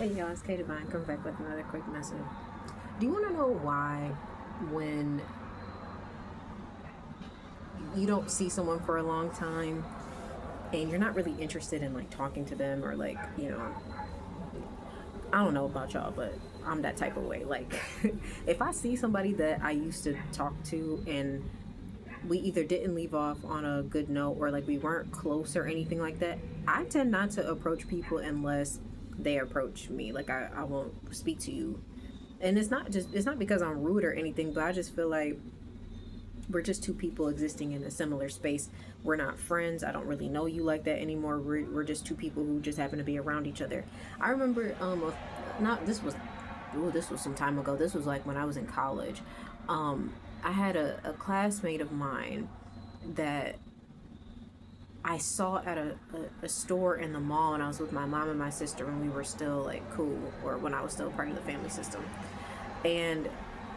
Hey y'all, it's K Divine coming back with another quick message. Do you want to know why when you don't see someone for a long time and you're not really interested in like talking to them or like, I don't know about y'all, but I'm that type of way. Like if I see somebody that I used to talk to and we either didn't leave off on a good note or like we weren't close or anything like that, I tend not to approach people unless they approach me. Like I won't speak to you, and it's not because I'm rude or anything, but I just feel like we're just two people existing in a similar space. We're not friends. I don't really know you like that anymore. We're just two people who just happen to be around each other. I remember not this was some time ago. This was like when I was in college. I had a classmate of mine that I saw at a store in the mall, and I was with my mom and my sister when we were still like cool, or when I was still part of the family system. And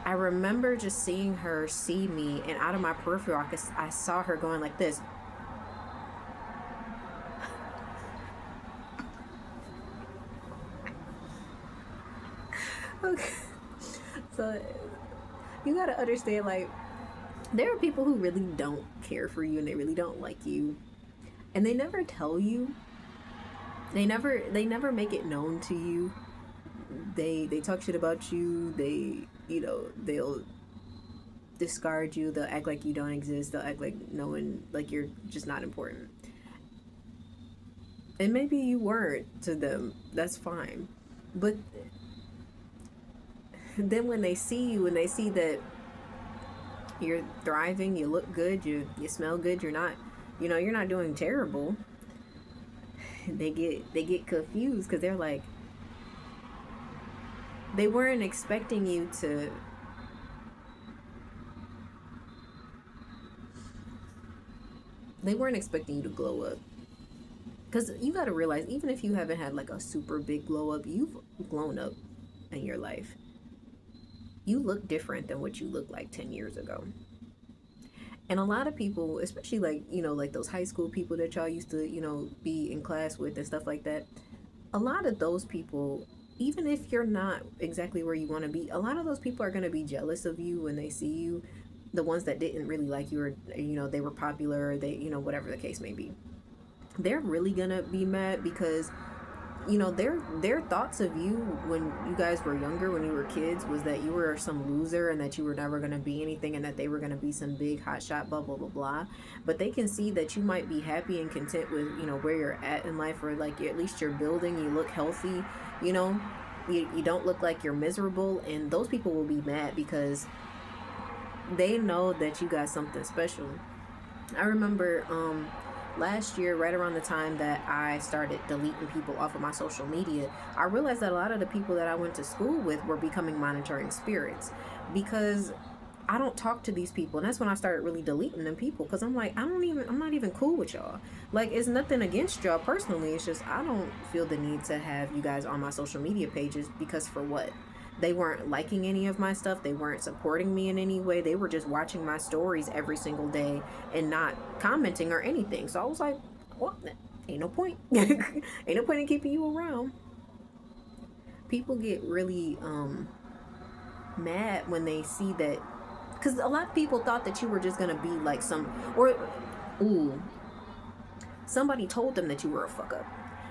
I remember just seeing her see me, and out of my peripheral, I saw her going like this. Okay. So you gotta understand, like, there are people who really don't care for you and they really don't like you, and they never tell you. They never make it known to you. They talk shit about you. They'll discard you. They'll act like you don't exist. They'll act like no one, like you're just not important. And maybe you weren't to them. That's fine. But then when they see you and they see that you're thriving, you look good, you smell good, you're not doing terrible. They get confused because they're like, they weren't expecting you to glow up. Because you got to realize, even if you haven't had like a super big glow up, you've grown up in your life. You look different than what you looked like 10 years ago. And a lot of people, especially like, like those high school people that y'all used to, be in class with and stuff like that, a lot of those people, even if you're not exactly where you want to be, a lot of those people are going to be jealous of you when they see you. The ones that didn't really like you, or, they were popular, or they, whatever the case may be. They're really going to be mad because their thoughts of you when you guys were younger, when you were kids, was that you were some loser and that you were never going to be anything, and that they were going to be some big hot shot, blah blah blah blah. But they can see that you might be happy and content with where you're at in life, or like at least you're building, you look healthy, you know you don't look like you're miserable, and those people will be mad because they know that you got something special. I remember last year, right around the time that I started deleting people off of my social media, I realized that a lot of the people that I went to school with were becoming monitoring spirits, because I don't talk to these people. And that's when I started really deleting them people, because I'm like, I'm not even cool with y'all. Like, it's nothing against y'all personally. It's just I don't feel the need to have you guys on my social media pages, because for what? They weren't liking any of my stuff. They weren't supporting me in any way. They were just watching my stories every single day and not commenting or anything. So I was like, well, ain't no point. Ain't no point in keeping you around. People get really mad when they see that, because a lot of people thought that you were just gonna be like ooh, somebody told them that you were a fuck up.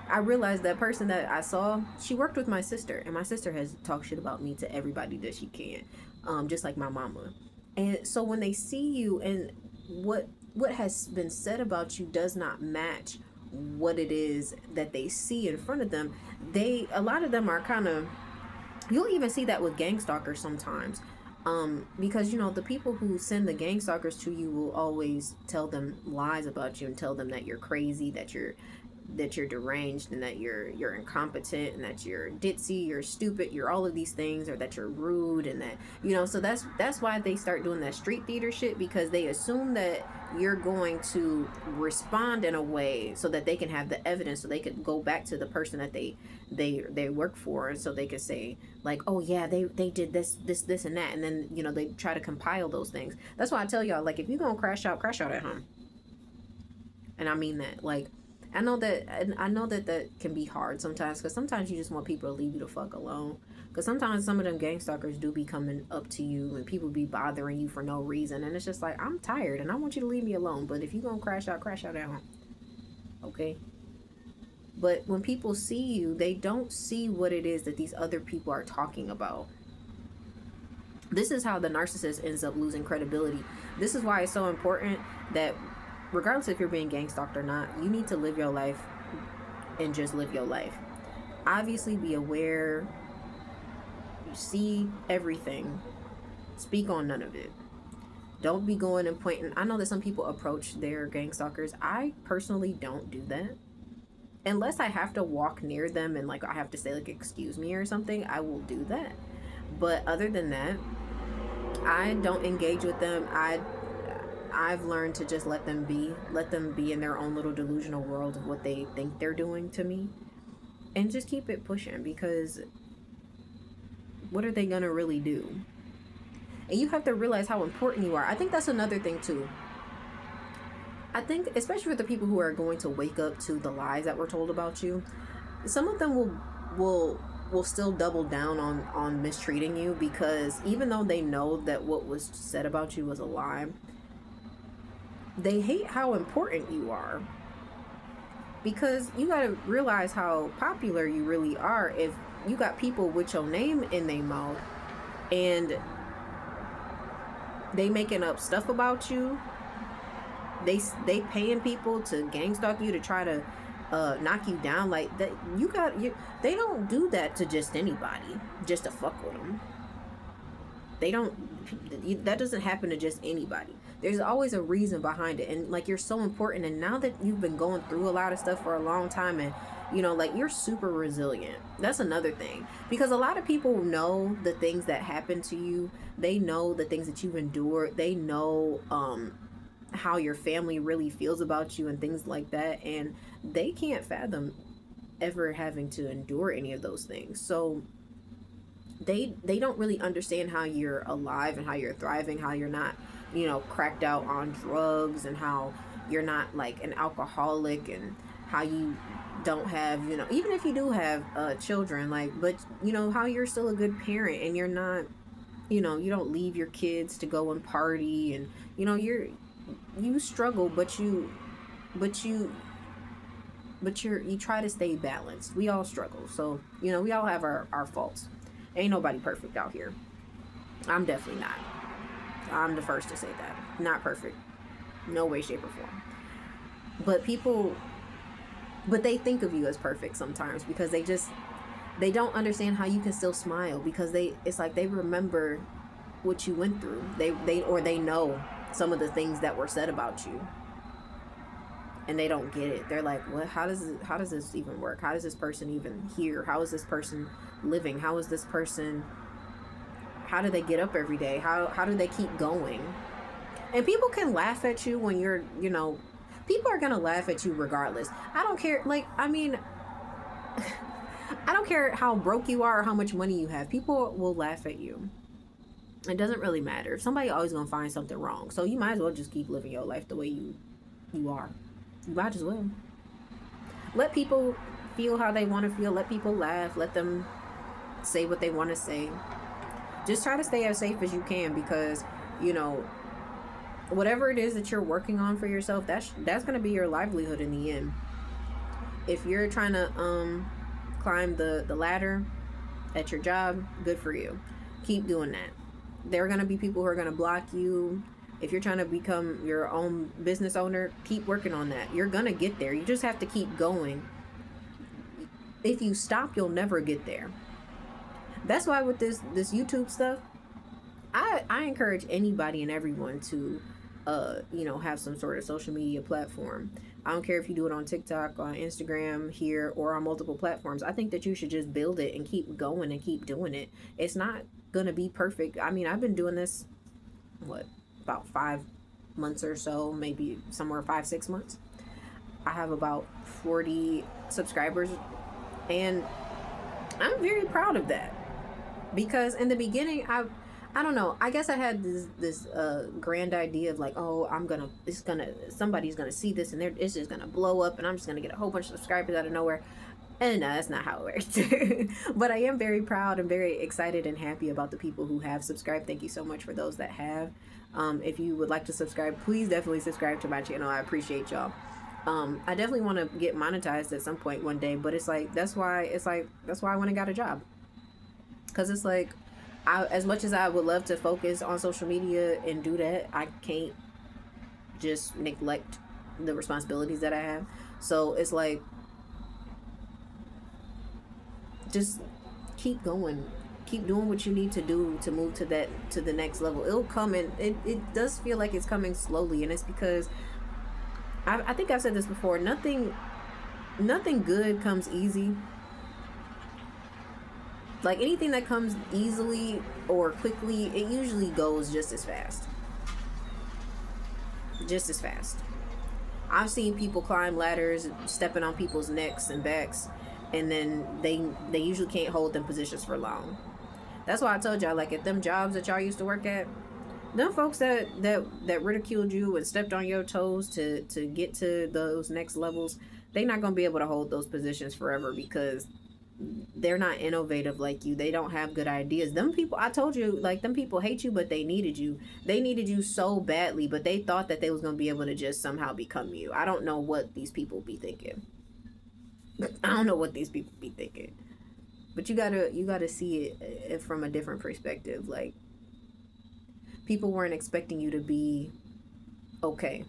I realized that person that I saw, she worked with my sister, and my sister has talked shit about me to everybody that she can, just like my mama. And so when they see you, and what has been said about you does not match what it is that they see in front of them, a lot of them are kind of, you'll even see that with gang stalkers sometimes. Because the people who send the gang stalkers to you will always tell them lies about you and tell them that you're crazy, that you're deranged, and that you're incompetent, and that you're ditzy, you're stupid, you're all of these things, or that you're rude, and that so that's why they start doing that street theater shit, because they assume that you're going to respond in a way so that they can have the evidence, so they could go back to the person that they work for, and so they could say like, oh yeah, they did this and that, and then they try to compile those things. That's why I tell y'all, like, if you're gonna crash out at home, and I mean that. Like, I know that that can be hard sometimes, because sometimes you just want people to leave you the fuck alone. Because sometimes some of them gang stalkers do be coming up to you and people be bothering you for no reason, and it's just like, I'm tired and I want you to leave me alone. But if you gonna crash out at home, okay? But when people see you, they don't see what it is that these other people are talking about. This is how the narcissist ends up losing credibility. This is why it's so important that, regardless if you're being gang stalked or not, you need to live your life and just live your life. Obviously, be aware, see everything, speak on none of it. Don't be going and pointing. I know that some people approach their gang stalkers. I personally don't do that. Unless I have to walk near them and like I have to say like excuse me or something, I will do that. But other than that, I don't engage with them. I've learned to just let them be in their own little delusional world of what they think they're doing to me, and just keep it pushing, because what are they gonna really do? And you have to realize how important you are. I think that's another thing too. I think, especially for the people who are going to wake up to the lies that were told about you, some of them will still double down on mistreating you, because even though they know that what was said about you was a lie, they hate how important you are. Because you got to realize how popular you really are if you got people with your name in their mouth and they making up stuff about you. They paying people to gang stalk you, to try to knock you down. Like that, they don't do that to just anybody just to fuck with them. They don't, that doesn't happen to just anybody. There's always a reason behind it. And like, you're so important, and now that you've been going through a lot of stuff for a long time, and like, you're super resilient. That's another thing, because a lot of people know the things that happen to you. They know the things that you've endured. They know how your family really feels about you and things like that, and they can't fathom ever having to endure any of those things. So they don't really understand how you're alive and how you're thriving, how you're not cracked out on drugs, and how you're not like an alcoholic, and how you don't have even if you do have children, like, but how you're still a good parent, and you're not you don't leave your kids to go and party, and you struggle, but you try to stay balanced. We all struggle, so we all have our faults. Ain't nobody perfect out here. I'm definitely not. I'm the first to say that. Not perfect, no way, shape, or form. But they think of you as perfect sometimes, because they don't understand how you can still smile, because it's like they remember what you went through. They know some of the things that were said about you, and they don't get it. They're like, what? How does this even work? How does this person even hear? How is this person living? How is this person? How do they get up every day? How do they keep going? And people can laugh at you when you're, people are gonna laugh at you regardless. I don't care. Like, I mean, I don't care how broke you are or how much money you have. People will laugh at you. It doesn't really matter. Somebody always gonna find something wrong. So you might as well just keep living your life the way you are. You might as well. Let people feel how they want to feel. Let people laugh. Let them say what they want to say. Just try to stay as safe as you can, because whatever it is that you're working on for yourself, that's gonna be your livelihood in the end. If you're trying to climb the ladder at your job, good for you. Keep doing that. There are going to be people who are going to block you. If you're trying to become your own business owner, keep working on that. You're going to get there. You just have to keep going. If you stop, you'll never get there. That's why with this YouTube stuff, I encourage anybody and everyone to have some sort of social media platform. I don't care if you do it on TikTok, on Instagram, here, or on multiple platforms. I think that you should just build it and keep going and keep doing it. It's not gonna be perfect. I mean, I've been doing this about 5 months or so, maybe somewhere 5-6 months. I have about 40 subscribers, and I'm very proud of that, because in the beginning I don't know. I guess I had this grand idea of like, oh, somebody's gonna see this and it's just gonna blow up and I'm just gonna get a whole bunch of subscribers out of nowhere. And no, that's not how it works. But I am very proud and very excited and happy about the people who have subscribed. Thank you so much for those that have. If you would like to subscribe, please definitely subscribe to my channel. I appreciate y'all. I definitely want to get monetized at some point one day, but it's like that's why I went and got a job, because it's like as much as I would love to focus on social media and do that, I can't just neglect the responsibilities that I have. So it's like, just keep going, keep doing what you need to do to move to the next level. It'll come, and it does feel like it's coming slowly, and it's because I think I've said this before. Nothing good comes easy. Like anything that comes easily or quickly, it usually goes just as fast. Just as fast. I've seen people climb ladders, stepping on people's necks and backs, and then they usually can't hold them positions for long. That's why I told y'all, like, at them jobs that y'all used to work at, them folks that ridiculed you and stepped on your toes to get to those next levels, they not gonna be able to hold those positions forever, because they're not innovative like you. They don't have good ideas. Them people, I told you, like, them people hate you, but they needed you. They needed you so badly, but they thought that they was gonna be able to just somehow become you. I don't know what these people be thinking. I don't know what these people be thinking. But you gotta see it from a different perspective. Like, people weren't expecting you to be okay.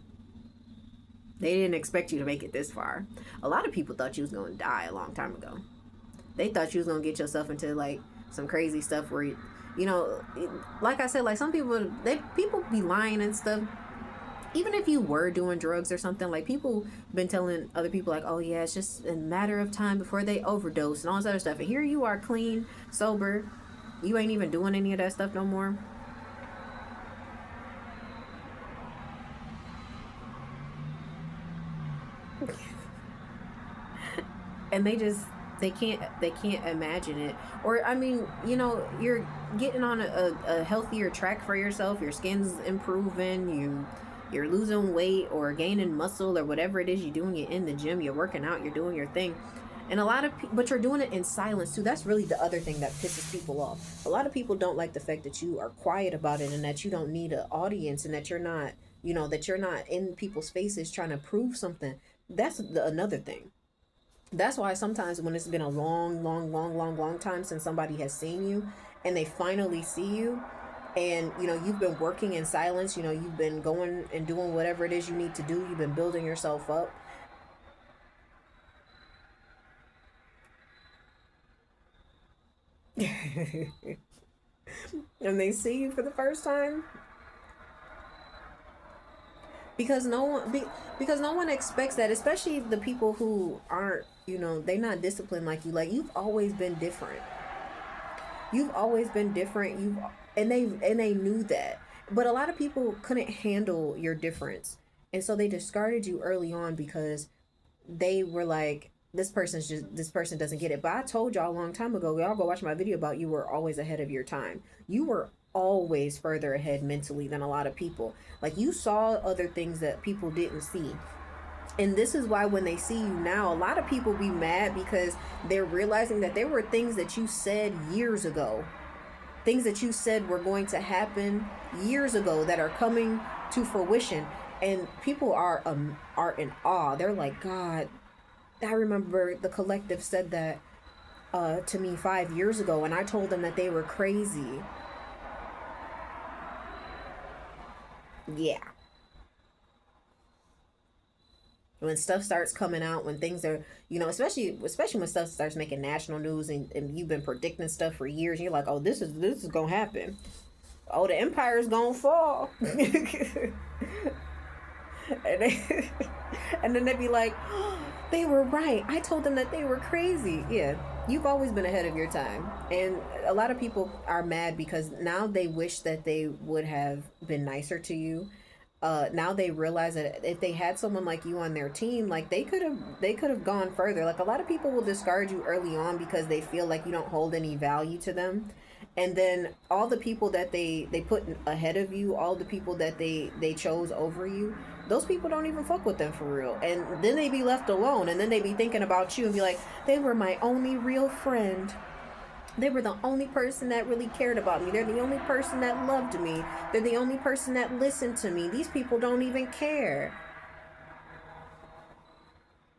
They didn't expect you to make it this far. A lot of people thought you was gonna die a long time ago. They thought you was gonna get yourself into like some crazy stuff where you know, like I said, like some people be lying and stuff. Even if you were doing drugs or something, like people been telling other people like, oh yeah, it's just a matter of time before they overdose and all this other stuff. And here you are, clean, sober, you ain't even doing any of that stuff no more. And they can't imagine it. Or I mean, you know, you're getting on a healthier track for yourself. Your skin's improving, you're losing weight or gaining muscle or whatever it is you're doing. You're in the gym, you're working out, you're doing your thing. And a lot of but you're doing it in silence too. That's really the other thing that pisses people off. A lot of people don't like the fact that you are quiet about it and that you don't need an audience, and that you're not, you know, that you're not in people's faces trying to prove something. That's another thing. That's why sometimes when it's been a long time since somebody has seen you and they finally see you, and you know you've been working in silence, you know, you've been going and doing whatever it is you need to do, you've been building yourself up. And they see you for the first time, because because no one expects that, especially the people who aren't, you know, they're not disciplined like you. Like, you've always been different. You've always been different. And they knew that. But a lot of people couldn't handle your difference. And so they discarded you early on because they were like, this person doesn't get it. But I told y'all a long time ago, y'all go watch my video about, you were always ahead of your time. You were always further ahead mentally than a lot of people. Like, you saw other things that people didn't see. And this is why when they see you now, a lot of people be mad because they're realizing that there were things that you said years ago, things that you said were going to happen years ago that are coming to fruition. And people are in awe. They're like, God, I remember the collective said that to me 5 years ago, and I told them that they were crazy. Yeah. When stuff starts coming out, when things are, you know, especially when stuff starts making national news, and you've been predicting stuff for years, and you're like, oh, this is gonna happen. Oh, the empire's gonna fall. And they, and then they'd be like, oh, they were right. I told them that they were crazy. Yeah, you've always been ahead of your time. And a lot of people are mad because now they wish that they would have been nicer to you. Now they realize that if they had someone like you on their team, like they could have gone further. Like, a lot of people will discard you early on because they feel like you don't hold any value to them. And then all the people that they put ahead of you, all the people that they chose over you, those people don't even fuck with them for real. And then they be left alone, and then they be thinking about you and be like, they were my only real friend. They were the only person that really cared about me. They're the only person that loved me. They're the only person that listened to me. These people don't even care.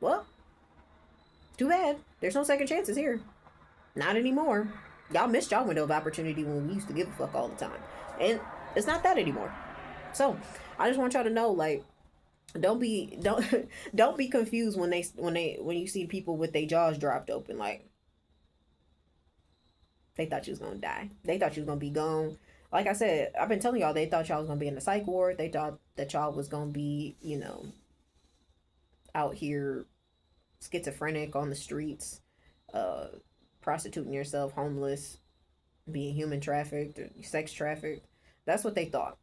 Well, too bad. There's no second chances here. Not anymore. Y'all missed y'all window of opportunity when we used to give a fuck all the time. And it's not that anymore. So I just want y'all to know, like, don't be don't be confused when you see people with their jaws dropped open. Like, they thought you was gonna die. They thought you was gonna be gone. Like I said, I've been telling y'all, they thought y'all was gonna be in the psych ward. They thought that y'all was gonna be, out here schizophrenic on the streets, uh, prostituting yourself, homeless, being human trafficked, or sex trafficked. That's what they thought.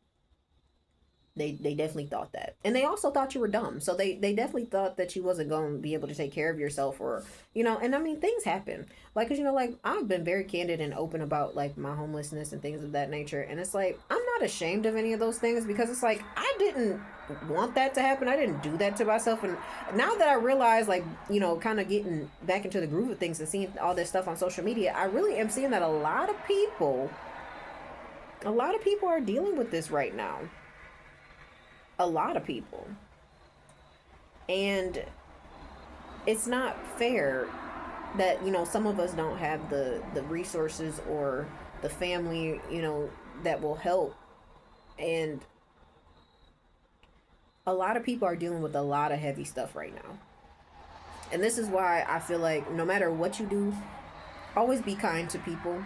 They definitely thought that. And they also thought you were dumb. So they definitely thought that you wasn't going to be able to take care of yourself, or, and I mean, things happen. Like, cause like, I've been very candid and open about like my homelessness and things of that nature. And it's like, I'm not ashamed of any of those things, because it's like, I didn't want that to happen. I didn't do that to myself. And now that I realize, like, kind of getting back into the groove of things and seeing all this stuff on social media, I really am seeing that a lot of people are dealing with this right now. A lot of people. And it's not fair that, some of us don't have the resources or the family, that will help. And a lot of people are dealing with a lot of heavy stuff right now. And this is why I feel like no matter what you do, always be kind to people.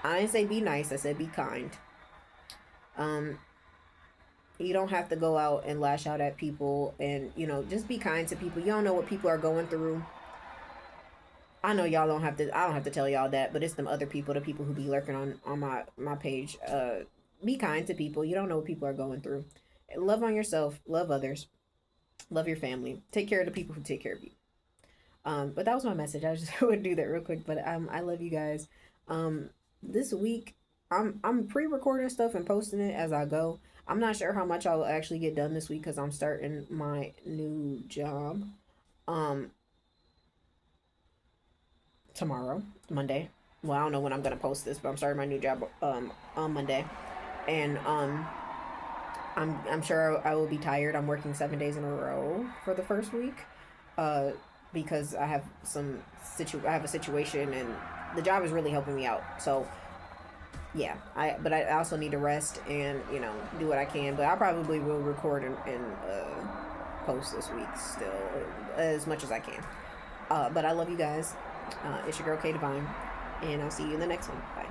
I didn't say be nice, I said be kind. You don't have to go out and lash out at people, and, just be kind to people. You don't know what people are going through. I know y'all don't have to, I don't have to tell y'all that, but it's them other people, the people who be lurking on my page. Be kind to people. You don't know what people are going through. Love on yourself, love others, love your family. Take care of the people who take care of you. But that was my message. I just would do that real quick, but I love you guys. This week I'm pre-recording stuff and posting it as I go. I'm not sure how much I will actually get done this week because I'm starting my new job tomorrow, Monday. Well, I don't know when I'm gonna post this, but I'm starting my new job on Monday, and I'm sure I will be tired. I'm working 7 days in a row for the first week, because I have I have a situation, and the job is really helping me out. So yeah, but I also need to rest and, do what I can. But I probably will record and post this week still, as much as I can. But I love you guys. It's your girl K Divine, and I'll see you in the next one. Bye.